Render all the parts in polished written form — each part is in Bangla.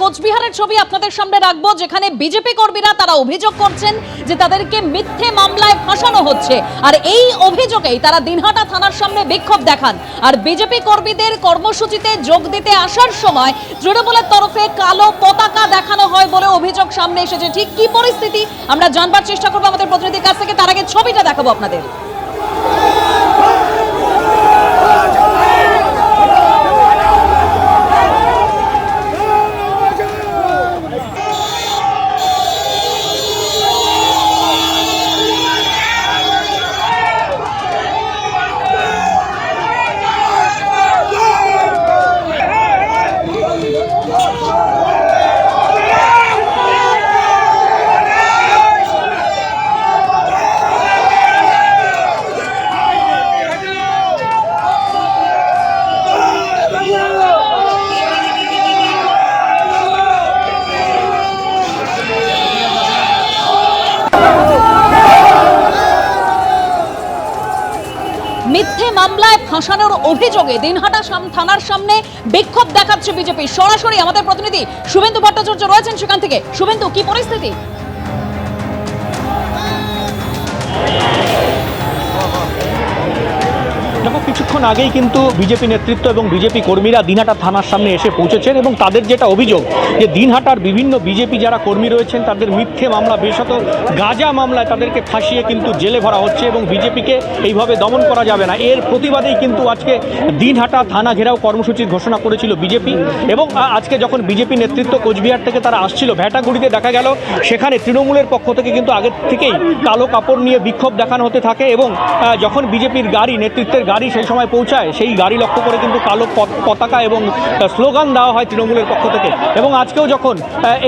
কোচবিহারের ছবি আপনাদের সামনে রাখবো, যেখানে বিজেপি কর্মীরা তারা অভিযোগ করছেন যে তাদেরকে মিথ্যে মামলায় ফাঁসানো হচ্ছে। আর এই অভিযোগেই তারা দিনহাটা থানার সামনে বিক্ষোভ দেখান। আর বিজেপি কর্মীদের কর্মসূচিতে যোগ দিতে আসার সময় তৃণমূলের তরফে কালো পতাকা দেখানো হয় বলে অভিযোগ সামনে এসেছে। ঠিক কি পরিস্থিতি আমরা জানবার চেষ্টা করবো আমাদের প্রতিনিধির কাছ থেকে। তার আগে ছবিটা দেখাবো আপনাদের। মিথ্যে মামলায় ফাঁসানোর অভিযোগে দিনহাটা থানার সামনে বিক্ষোভ দেখাচ্ছে বিজেপি। সরাসরি আমাদের প্রতিনিধি শুভেন্দু ভট্টাচার্য রয়েছেন সেখান থেকে। শুভেন্দু, কি পরিস্থিতি? দেখো, কিছুক্ষণ আগেই কিন্তু বিজেপি নেতৃত্ব এবং বিজেপি কর্মীরা দিনহাটা থানার সামনে এসে পৌঁছেছেন এবং তাদের যেটা অভিযোগ যে দিনহাটার বিভিন্ন বিজেপি যারা কর্মী রয়েছেন তাদের মিথ্যে মামলা, বিশেষত গাঁজা মামলায় তাদেরকে ফাঁসিয়ে কিন্তু জেলে ভরা হচ্ছে এবং বিজেপিকে এইভাবে দমন করা যাবে না। এর প্রতিবাদেই কিন্তু আজকে দিনহাটা থানা ঘেরাও কর্মসূচির ঘোষণা করেছিল বিজেপি। এবং আজকে যখন বিজেপি নেতৃত্ব কোচবিহার থেকে তারা আসছিল, ভ্যাটাগুড়িতে দেখা গেল সেখানে তৃণমূলের পক্ষ থেকে কিন্তু আগের থেকেই কালো কাপড় নিয়ে বিক্ষোভ দেখানো হতে থাকে এবং যখন বিজেপির গাড়ি, নেতৃত্বের গাড়ি সেই সময় পৌঁছায়, সেই গাড়ি লক্ষ্য করে কিন্তু কালো পতাকা এবং স্লোগান দেওয়া হয় তৃণমূলের পক্ষ থেকে। এবং আজকেও যখন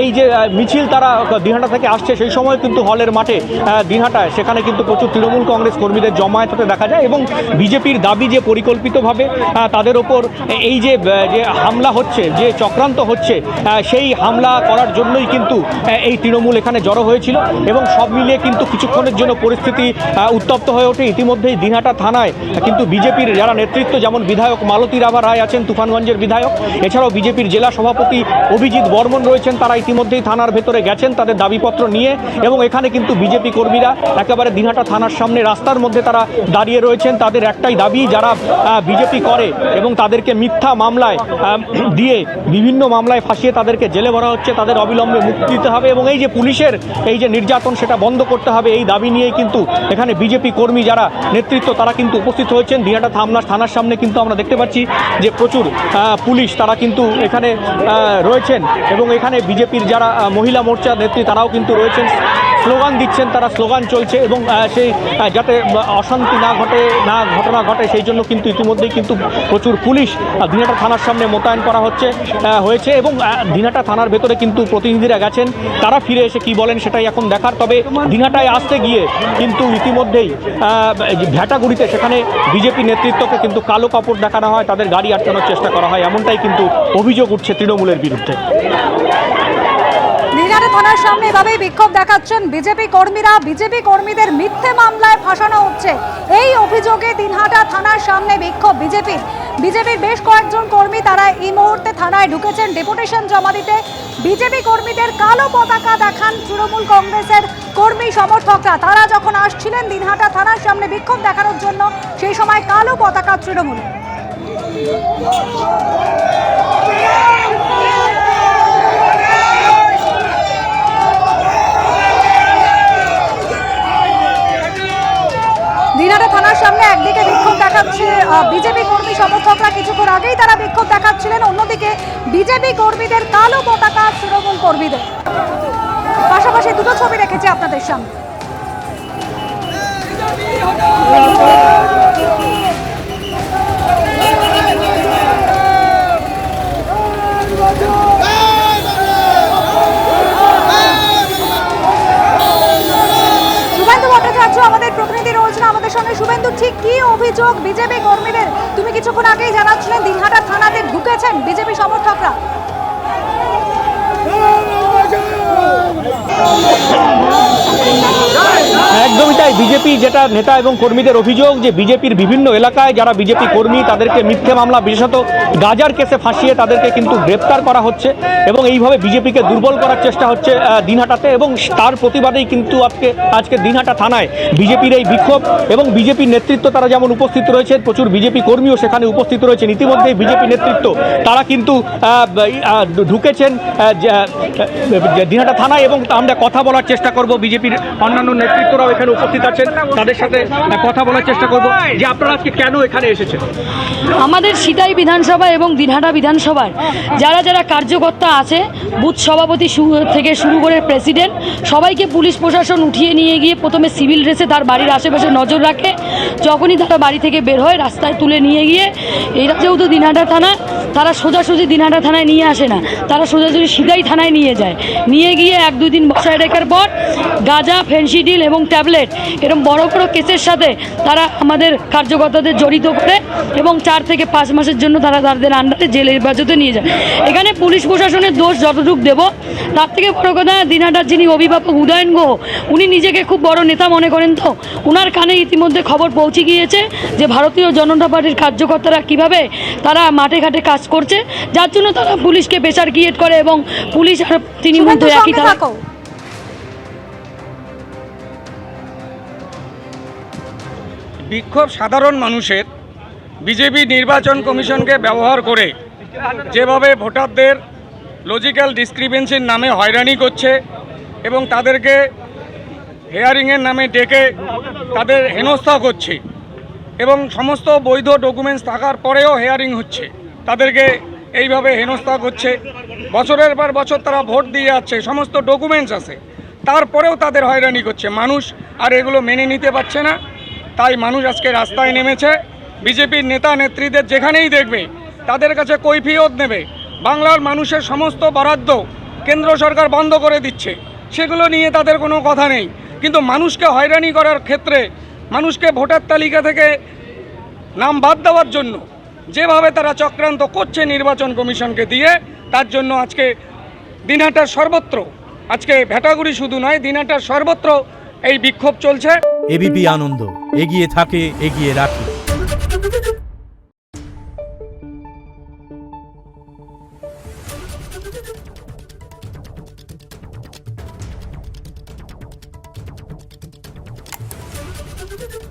এই যে মিছিল তারা দিনহাটা থেকে আসছে, সেই সময় কিন্তু হলের মাঠে দিনহাটায় সেখানে কিন্তু প্রচুর তৃণমূল কংগ্রেস কর্মীদের জমায়েত হতে দেখা যায় এবং বিজেপির দাবি যে পরিকল্পিতভাবে তাদের ওপর এই যে হামলা হচ্ছে, যে চক্রান্ত হচ্ছে, সেই হামলা করার জন্যই কিন্তু এই তৃণমূল এখানে জড়ো হয়েছিল এবং সব মিলিয়ে কিন্তু কিছুক্ষণের জন্য পরিস্থিতি উত্তপ্ত হয়ে ওঠে। ইতিমধ্যেই দিনহাটা থানায় কিন্তু বিজেপির যারা নেতৃত্ব, যেমন বিধায়ক মালতী রাভা রায় আছেন, তুফানগঞ্জের বিধায়ক, এছাড়াও বিজেপির জেলা সভাপতি অভিজিৎ বর্মন রয়েছেন, তারা ইতিমধ্যেই থানার ভেতরে গেছেন তাদের দাবিপত্র নিয়ে। এবং এখানে কিন্তু বিজেপি কর্মীরা একেবারে দিনহাটা থানার সামনে রাস্তার মধ্যে তারা দাঁড়িয়ে রয়েছেন। তাদের একটাই দাবি, যারা বিজেপি করে এবং তাদেরকে মিথ্যা মামলায় দিয়ে বিভিন্ন মামলায় ফাঁসিয়ে তাদেরকে জেলে ভরা হচ্ছে, তাদের অবিলম্বে মুক্তি দিতে হবে এবং এই যে পুলিশের এই যে নির্যাতন, সেটা বন্ধ করতে হবে। এই দাবি নিয়েই কিন্তু এখানে বিজেপি কর্মী যারা নেতৃত্ব তারা কিন্তু উপস্থিত হয়েছেন দিনহাটা থানার সামনে। কিন্তু আমরা দেখতে পাচ্ছি যে প্রচুর পুলিশ তারা কিন্তু এখানে রয়েছেন এবং এখানে বিজেপির যারা মহিলা মোর্চা নেত্রী তারাও কিন্তু রয়েছেন, স্লোগান দিচ্ছেন, তারা স্লোগান চলছে এবং সেই যাতে অশান্তি ঘটনা ঘটে সেই জন্য কিন্তু ইতিমধ্যেই কিন্তু প্রচুর পুলিশ দিনহাটা থানার সামনে মোতায়েন করা হয়েছে এবং দিনহাটা থানার ভেতরে কিন্তু প্রতিনিধিরা গেছেন, তারা ফিরে এসে কি বলেন সেটাই এখন দেখার। তবে দিনহাটায় আসতে গিয়ে কিন্তু ইতিমধ্যেই ভ্যাটাগুড়িতে সেখানে বিজেপি নেতৃত্বকে কিন্তু কালো কাপড় দেখানো হয়, তাদের গাড়ি আটকানোর চেষ্টা করা হয়, এমনটাই কিন্তু অভিযোগ উঠছে তৃণমূলের বিরুদ্ধে। দিনহাটা থানার সামনে এভাবেই বিক্ষোভ দেখাচ্ছেন বিজেপি কর্মীরা। বিজেপি কর্মীদের মিথ্যে মামলায় ফাঁসানো হচ্ছে, এই অভিযোগে দিনহাটা থানার সামনে বিক্ষোভ বিজেপির বেশ কয়েকজন কর্মী তারা এই মুহূর্তে থানায় ঢুকেছেন ডেপুটেশন জমা দিতে। বিজেপি কর্মীদের কালো পতাকা দেখান তৃণমূল কংগ্রেসের কর্মী সমর্থকরা। তারা যখন আসছিলেন দিনহাটা থানার সামনে বিক্ষোভ দেখানোর জন্য, সেই সময় কালো পতাকা তৃণমূল। দিনহাটা থানার সামনে একদিকে বিক্ষোভ দেখাচ্ছে বিজেপি কর্মী সমর্থকরা, কিছুক্ষণ আগেই তারা বিক্ষোভ দেখাচ্ছিলেন, অন্যদিকে বিজেপি কর্মীদের কালো পতাকা তৃণমূল কর্মীদের। পাশাপাশি দুটো ছবি রেখেছি আপনাদের সামনে। আমাদের প্রতিনিধি রয়েছেন আমাদের সঙ্গে। শুভেন্দু, ঠিক কি অভিযোগ বিজেপি কর্মীদের? তুমি কিছুক্ষণ আগেই জানাচ্ছিলেন দিনহাটা থানাতে ঢুকেছেন বিজেপি সমর্থকরা। একদমই তাই। বিজেপি যেটা নেতা এবং কর্মীদের অভিযোগ যে বিজেপির বিভিন্ন এলাকায় যারা বিজেপি কর্মী তাদেরকে মিথ্যে মামলা, বিশেষত গাজার কেসে ফাঁসিয়ে তাদেরকে কিন্তু গ্রেপ্তার করা হচ্ছে এবং এইভাবে বিজেপিকে দুর্বল করার চেষ্টা হচ্ছে দিনহাটাতে, এবং তার প্রতিবাদেই কিন্তু আজকে দিনহাটা থানায় বিজেপির এই বিক্ষোভ। এবং বিজেপির নেতৃত্ব তারা যেমন উপস্থিত রয়েছে, প্রচুর বিজেপি কর্মীও সেখানে উপস্থিত রয়েছেন। ইতিমধ্যে বিজেপি নেতৃত্ব তারা কিন্তু ঢুকেছেন দিনহাটা থানায় এবং আমরা কথা বলার চেষ্টা করব। বিজেপির অন্যান্য নেতৃত্বরাও এখানে উপস্থিত আছেন, তাদের সাথে কথা বলার চেষ্টা করব যে আপনারা আজকে কেন এখানে এসেছেন। আমাদের সিতাই বিধানসভা এবং দিনহাটা বিধানসভার যারা যারা কার্যকর্তা আছে, বুথ সভাপতি থেকে শুরু করে প্রেসিডেন্ট, সবাইকে পুলিশ প্রশাসন উঠিয়ে নিয়ে গিয়ে প্রথমে সিভিল ড্রেসে তার বাড়ির আশেপাশে নজর রাখে। যখনই তারা বাড়ি থেকে বের হয় রাস্তায় তুলে নিয়ে গিয়ে, এরা যেহেতু দিনহাটা থানা, তারা সোজাসুজি দিনহাটা থানায় নিয়ে আসে না, তারা সোজাসুজি সিতাই থানায় নিয়ে যায়। নিয়ে গিয়ে 1-2 দিন বসায় রাখার পর গাঁজা, ফেন্সিডিল এবং ট্যাবলেট এরকম বড় বড় কেসের সাথে তারা আমাদের কার্যকর্তাদের জড়িত করে এবং 4 থেকে 5 মাসের জন্য তারা তাদের আন্ডারে জেল হেফাজতে নিয়ে যায়। এখানে পুলিশ প্রশাসনের দোষ যতটুকু দেব, তার থেকে বড় কথা দিনহাটার যিনি অভিভাবক উদয়ন গুহ, উনি নিজেকে খুব বড় নেতা মনে করেন, তো ওনার কানে ইতিমধ্যে খবর পৌঁছে গিয়েছে যে ভারতীয় জনতা পার্টির কার্যকর্তারা কিভাবে তারা মাঠে ঘাটে কাজ করছে, যার জন্য তারা পুলিশকে প্রেশার ক্রিয়েট করে এবং পুলিশ আর তিনি মধ্যে একই তারা। বিক্ষোভ সাধারণ মানুষের বিজেপি নির্বাচন কমিশনকে ব্যবহার করে যেভাবে ভোটারদের লজিক্যাল ডিসক্রিপেন্সির নামে হয়রানি করছে এবং তাদেরকে হেয়ারিংয়ের নামে ডেকে তাদের হেনস্থা করছে এবং সমস্ত বৈধ ডকুমেন্টস থাকার পরেও হেয়ারিং হচ্ছে, তাদেরকে এইভাবে হেনস্থা করছে। বছরের পর বছর তারা ভোট দিয়ে যাচ্ছে, সমস্ত ডকুমেন্টস আছে, তারপরেও তাদের হয়রানি করছে। মানুষ আর এগুলো মেনে নিতে পারছে না, তাই মানুষ আজকে রাস্তায় নেমেছে। বিজেপির নেতা নেত্রীদের যেখানেই দেখবে তাদের কাছে কৈফিয়ত নেবে। বাংলার মানুষের সমস্ত বরাদ্দ কেন্দ্র সরকার বন্ধ করে দিচ্ছে, সেগুলো নিয়ে তাদের কোনো কথা নেই। কিন্তু মানুষকে হয়রানি করার ক্ষেত্রে, মানুষকে ভোটার তালিকা থেকে নাম বাদ দেওয়ার জন্য যেভাবে তারা চক্রান্ত করছে নির্বাচন কমিশনকে দিয়ে, তার জন্য আজকে দিনহাটার সর্বত্র, আজকে ভেটাগুড়ি শুধু নয়, দিনহাটার সর্বত্র এই বিক্ষোভ চলছে। এবিপি আনন্দ, এগিয়ে থাকে, এগিয়ে রাখে। Thank you.